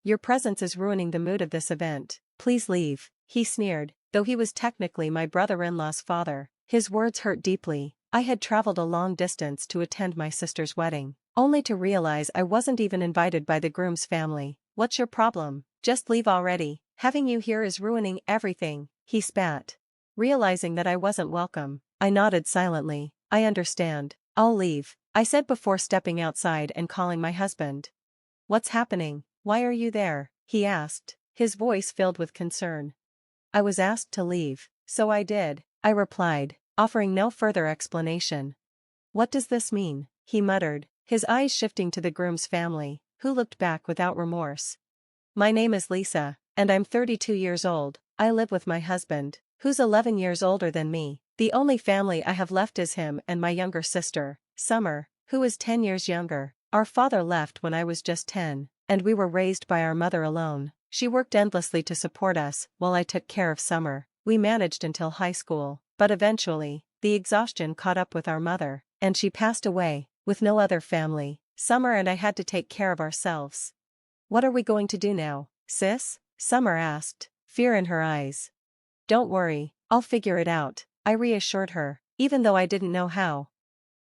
Your presence is ruining the mood of this event. Please leave, he sneered, though he was technically my brother-in-law's father. His words hurt deeply. I had traveled a long distance to attend my sister's wedding, only to realize I wasn't even invited by the groom's family. What's your problem? Just leave already. Having you here is ruining everything, he spat. Realizing that I wasn't welcome, I nodded silently. I understand. I'll leave, I said before stepping outside and calling my husband. What's happening? Why are you there? He asked, his voice filled with concern. I was asked to leave, so I did, I replied, offering no further explanation. What does this mean? He muttered, his eyes shifting to the groom's family, who looked back without remorse. My name is Lisa, and I'm 32 years old. I live with my husband, who's 11 years older than me. The only family I have left is him and my younger sister, Summer, who is 10 years younger. Our father left when I was just 10, and we were raised by our mother alone. She worked endlessly to support us while I took care of Summer. We managed until high school, but eventually, the exhaustion caught up with our mother, and she passed away, with no other family. Summer and I had to take care of ourselves. What are we going to do now, sis? Summer asked, fear in her eyes. Don't worry, I'll figure it out, I reassured her, even though I didn't know how.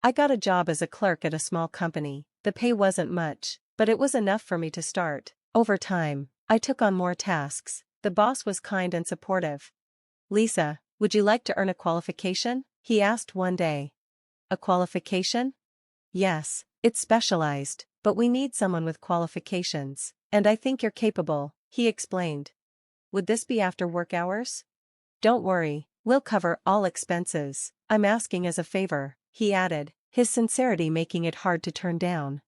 I got a job as a clerk at a small company. The pay wasn't much, but it was enough for me to start. Over time, I took on more tasks. The boss was kind and supportive. Lisa, would you like to earn a qualification? He asked one day. A qualification? Yes, it's specialized, but we need someone with qualifications, and I think you're capable, he explained. Would this be after work hours? Don't worry, we'll cover all expenses. I'm asking as a favor, he added, his sincerity making it hard to turn down.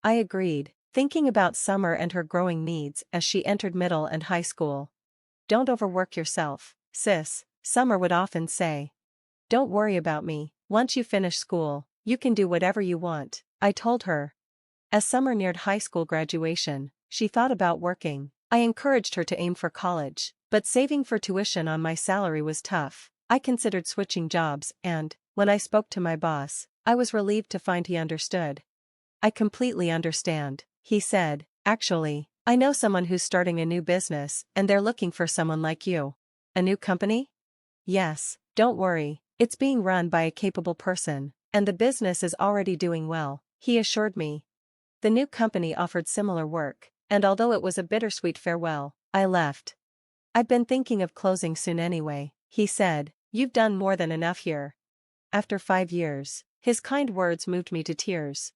I agreed, thinking about Summer and her growing needs as she entered middle and high school. Don't overwork yourself, sis, Summer would often say. Don't worry about me, once you finish school, you can do whatever you want, I told her. As Summer neared high school graduation, she thought about working. I encouraged her to aim for college, but saving for tuition on my salary was tough. I considered switching jobs and, when I spoke to my boss, I was relieved to find he understood. I completely understand, he said. Actually, I know someone who's starting a new business and they're looking for someone like you. A new company? Yes, don't worry, it's being run by a capable person, and the business is already doing well, he assured me. The new company offered similar work, and although it was a bittersweet farewell, I left. I've been thinking of closing soon anyway, he said. You've done more than enough here. After 5 years, his kind words moved me to tears.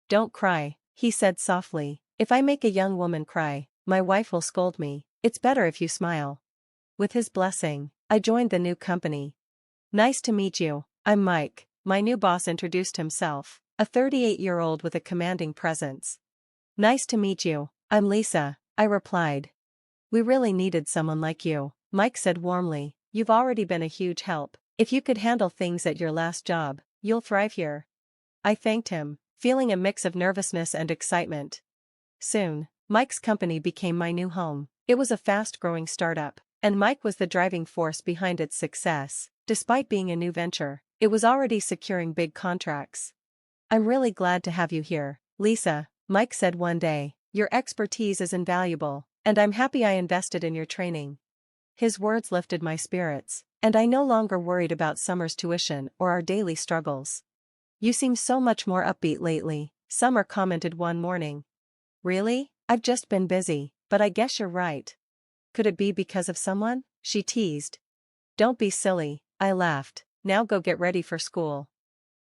Don't cry, he said softly. If I make a young woman cry, my wife will scold me. It's better if you smile. With his blessing, I joined the new company. Nice to meet you, I'm Mike, my new boss introduced himself, a 38-year-old with a commanding presence. Nice to meet you, I'm Lisa, I replied. We really needed someone like you, Mike said warmly. You've already been a huge help. If you could handle things at your last job, you'll thrive here. I thanked him, feeling a mix of nervousness and excitement. Soon, Mike's company became my new home. It was a fast-growing startup, and Mike was the driving force behind its success. Despite being a new venture, it was already securing big contracts. I'm really glad to have you here, Lisa, Mike said one day. Your expertise is invaluable, and I'm happy I invested in your training. His words lifted my spirits, and I no longer worried about Summer's tuition or our daily struggles. You seem so much more upbeat lately, Summer commented one morning. Really? I've just been busy, but I guess you're right. Could it be because of someone? She teased. Don't be silly, I laughed. Now go get ready for school.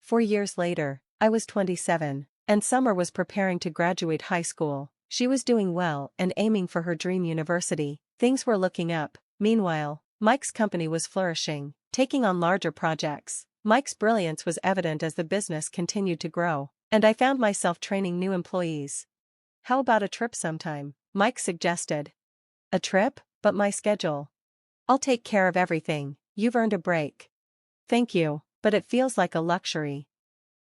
4 years later, I was 27, and Summer was preparing to graduate high school. She was doing well and aiming for her dream university. Things were looking up. Meanwhile, Mike's company was flourishing, taking on larger projects. Mike's brilliance was evident as the business continued to grow, and I found myself training new employees. How about a trip sometime? Mike suggested. A trip? But my schedule. I'll take care of everything. You've earned a break. Thank you, but it feels like a luxury.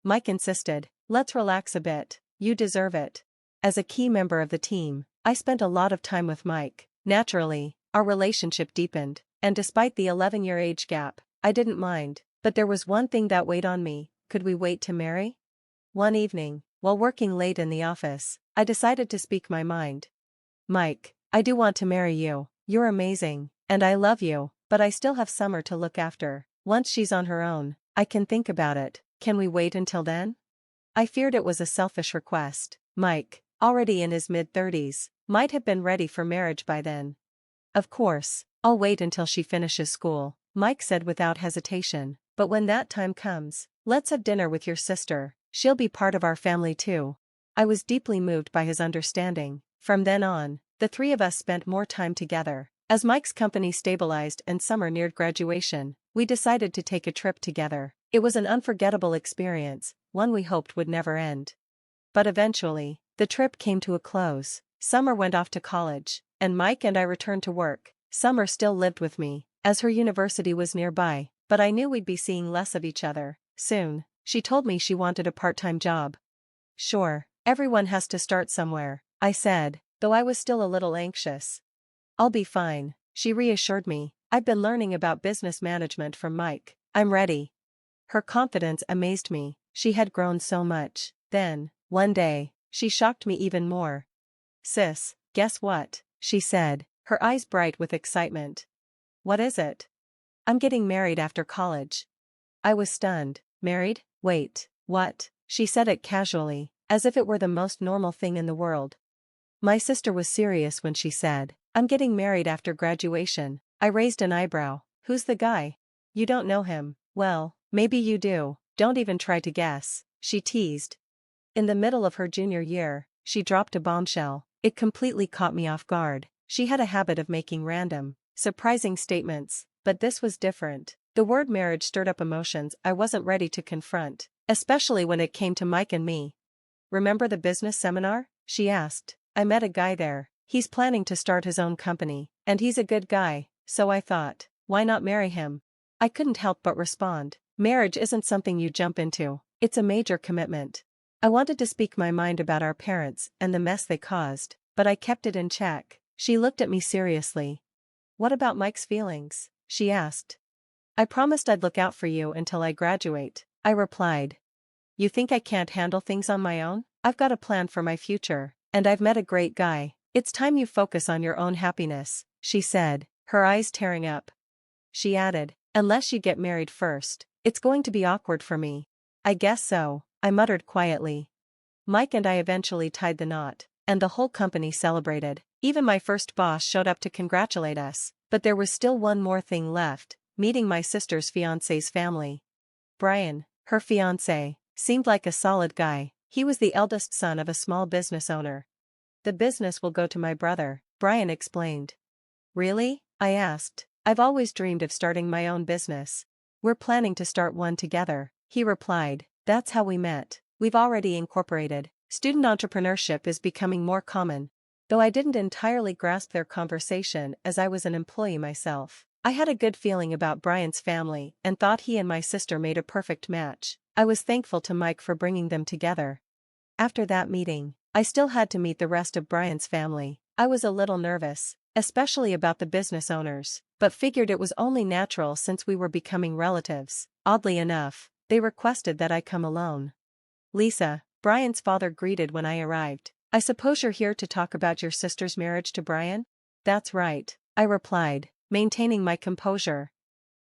Mike insisted. Let's relax a bit. You deserve it. As a key member of the team, I spent a lot of time with Mike. Naturally, our relationship deepened, and despite the 11-year age gap, I didn't mind. But there was one thing that weighed on me. Could we wait to marry? One evening, while working late in the office, I decided to speak my mind. Mike, I do want to marry you. You're amazing, and I love you, but I still have Summer to look after. Once she's on her own, I can think about it. Can we wait until then? I feared it was a selfish request. Mike, already in his mid-30s, might have been ready for marriage by then. Of course, I'll wait until she finishes school, Mike said without hesitation. But when that time comes, let's have dinner with your sister. She'll be part of our family too. I was deeply moved by his understanding. From then on, the three of us spent more time together. As Mike's company stabilized and Summer neared graduation, we decided to take a trip together. It was an unforgettable experience, one we hoped would never end. But eventually, the trip came to a close. Summer went off to college, and Mike and I returned to work. Summer still lived with me, as her university was nearby, but I knew we'd be seeing less of each other. Soon, she told me she wanted a part-time job. Sure, everyone has to start somewhere, I said, though I was still a little anxious. I'll be fine, she reassured me. I've been learning about business management from Mike. I'm ready. Her confidence amazed me. She had grown so much. Then, one day, she shocked me even more. Sis, guess what? She said, her eyes bright with excitement. What is it? I'm getting married after college. I was stunned. Married? Wait, what? She said it casually, as if it were the most normal thing in the world. My sister was serious when she said, I'm getting married after graduation. I raised an eyebrow. Who's the guy? You don't know him. Well, maybe you do. Don't even try to guess, she teased. In the middle of her junior year, she dropped a bombshell. It completely caught me off guard. She had a habit of making random, surprising statements, but this was different. The word marriage stirred up emotions I wasn't ready to confront, especially when it came to Mike and me. Remember the business seminar? She asked. I met a guy there. He's planning to start his own company, and he's a good guy, so I thought, why not marry him? I couldn't help but respond. Marriage isn't something you jump into, it's a major commitment. I wanted to speak my mind about our parents and the mess they caused, but I kept it in check. She looked at me seriously. What about Mike's feelings? She asked. I promised I'd look out for you until I graduate, I replied. You think I can't handle things on my own? I've got a plan for my future, and I've met a great guy. It's time you focus on your own happiness, she said, her eyes tearing up. She added, unless you get married first, it's going to be awkward for me. I guess so, I muttered quietly. Mike and I eventually tied the knot, and the whole company celebrated. Even my first boss showed up to congratulate us, but there was still one more thing left, meeting my sister's fiancé's family. Brian, her fiancé, seemed like a solid guy. He was the eldest son of a small business owner. The business will go to my brother, Brian explained. Really? I asked. I've always dreamed of starting my own business. We're planning to start one together, he replied. That's how we met. We've already incorporated. Student entrepreneurship is becoming more common. Though I didn't entirely grasp their conversation as I was an employee myself, I had a good feeling about Brian's family and thought he and my sister made a perfect match. I was thankful to Mike for bringing them together. After that meeting, I still had to meet the rest of Brian's family. I was a little nervous, especially about the business owners, but figured it was only natural since we were becoming relatives. Oddly enough, they requested that I come alone. Lisa, Brian's father greeted when I arrived. I suppose you're here to talk about your sister's marriage to Brian? That's right, I replied, maintaining my composure.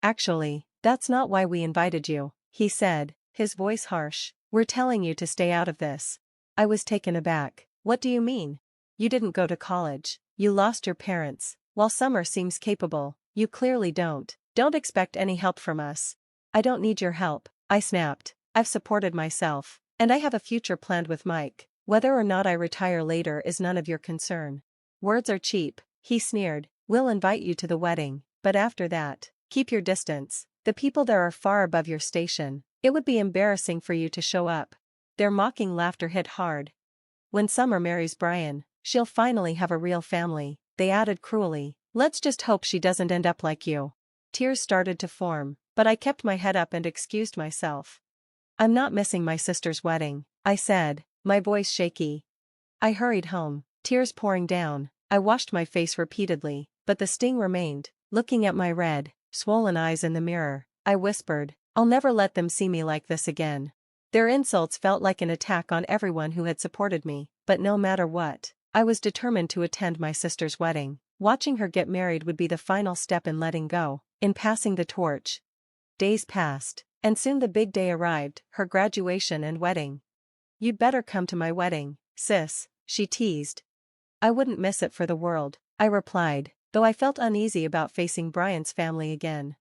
Actually, that's not why we invited you, he said, his voice harsh. We're telling you to stay out of this. I was taken aback. What do you mean? You didn't go to college. You lost your parents. While Summer seems capable, you clearly don't. Don't expect any help from us. I don't need your help, I snapped. I've supported myself, and I have a future planned with Mike. Whether or not I retire later is none of your concern. Words are cheap, he sneered. We'll invite you to the wedding, but after that, keep your distance. The people there are far above your station. It would be embarrassing for you to show up. Their mocking laughter hit hard. When Summer marries Brian, she'll finally have a real family, they added cruelly. Let's just hope she doesn't end up like you. Tears started to form, but I kept my head up and excused myself. I'm not missing my sister's wedding, I said, my voice shaky. I hurried home, tears pouring down. I washed my face repeatedly, but the sting remained. Looking at my red, swollen eyes in the mirror, I whispered, I'll never let them see me like this again. Their insults felt like an attack on everyone who had supported me, but no matter what, I was determined to attend my sister's wedding. Watching her get married would be the final step in letting go, in passing the torch. Days passed, and soon the big day arrived, her graduation and wedding. "You'd better come to my wedding, sis," she teased. "I wouldn't miss it for the world," I replied, though I felt uneasy about facing Brian's family again.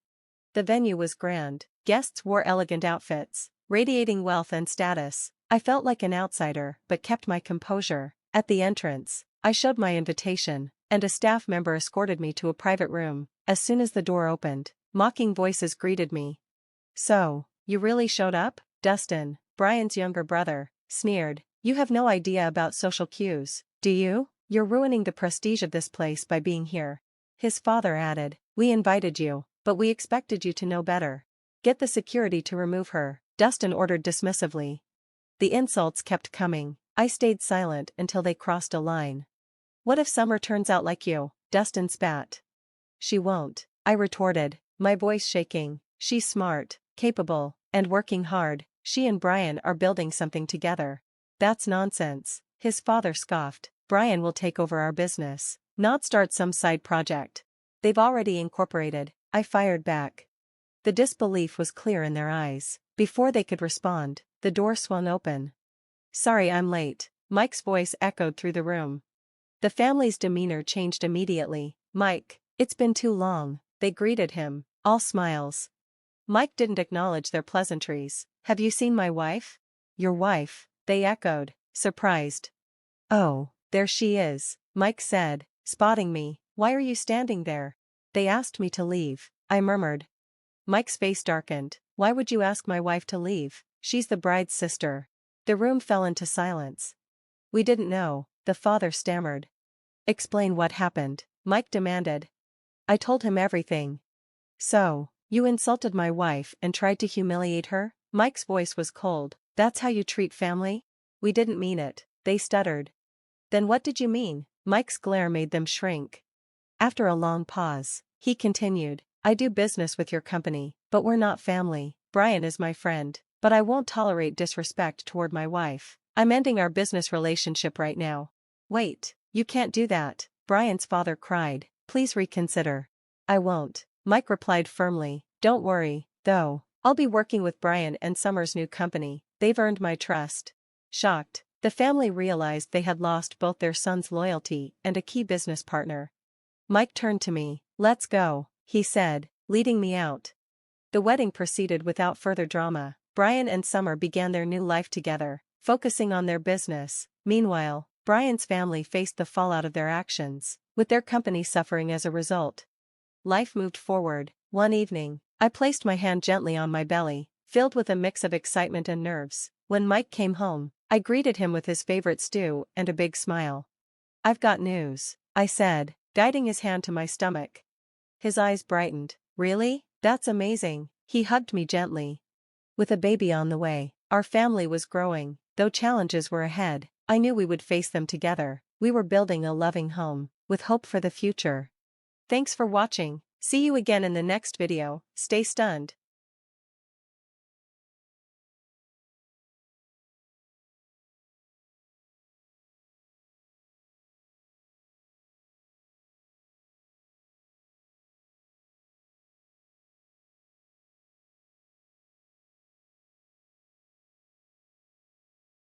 The venue was grand. Guests wore elegant outfits, radiating wealth and status. I felt like an outsider, but kept my composure. At the entrance, I showed my invitation, and a staff member escorted me to a private room. As soon as the door opened, mocking voices greeted me. "So, you really showed up?" Dustin, Brian's younger brother, sneered. "You have no idea about social cues, do you? You're ruining the prestige of this place by being here." His father added, "We invited you, but we expected you to know better. Get the security to remove her," Dustin ordered dismissively. The insults kept coming. I stayed silent until they crossed a line. "What if Summer turns out like you?" Dustin spat. "She won't," I retorted, my voice shaking. "She's smart, capable, and working hard. She and Brian are building something together." "That's nonsense," his father scoffed. "Brian will take over our business, not start some side project. They've already incorporated," I fired back. The disbelief was clear in their eyes. Before they could respond, the door swung open. "Sorry I'm late," Mike's voice echoed through the room. The family's demeanor changed immediately. "Mike, it's been too long," they greeted him, all smiles. Mike didn't acknowledge their pleasantries. "Have you seen my wife?" "Your wife," they echoed, surprised. "Oh, there she is," Mike said, spotting me. "Why are you standing there?" "They asked me to leave," I murmured. Mike's face darkened. "Why would you ask my wife to leave? She's the bride's sister." The room fell into silence. "We didn't know," the father stammered. "Explain what happened," Mike demanded. I told him everything. "So, you insulted my wife and tried to humiliate her?" Mike's voice was cold. "That's how you treat family?" "We didn't mean it," they stuttered. "Then what did you mean?" Mike's glare made them shrink. After a long pause, he continued, "I do business with your company, but we're not family. Brian is my friend, but I won't tolerate disrespect toward my wife. I'm ending our business relationship right now." "Wait, you can't do that," Brian's father cried. "Please reconsider." "I won't," Mike replied firmly. "Don't worry, though. I'll be working with Brian and Summer's new company. They've earned my trust." Shocked, the family realized they had lost both their son's loyalty and a key business partner. Mike turned to me. "Let's go," he said, leading me out. The wedding proceeded without further drama. Brian and Summer began their new life together, focusing on their business. Meanwhile, Brian's family faced the fallout of their actions, with their company suffering as a result. Life moved forward. One evening, I placed my hand gently on my belly, filled with a mix of excitement and nerves. When Mike came home, I greeted him with his favorite stew and a big smile. "I've got news," I said, guiding his hand to my stomach. His eyes brightened. "Really? That's amazing." He hugged me gently. With a baby on the way, our family was growing. Though challenges were ahead, I knew we would face them together. We were building a loving home, with hope for the future. Thanks for watching. See you again in the next video. Stay stunned.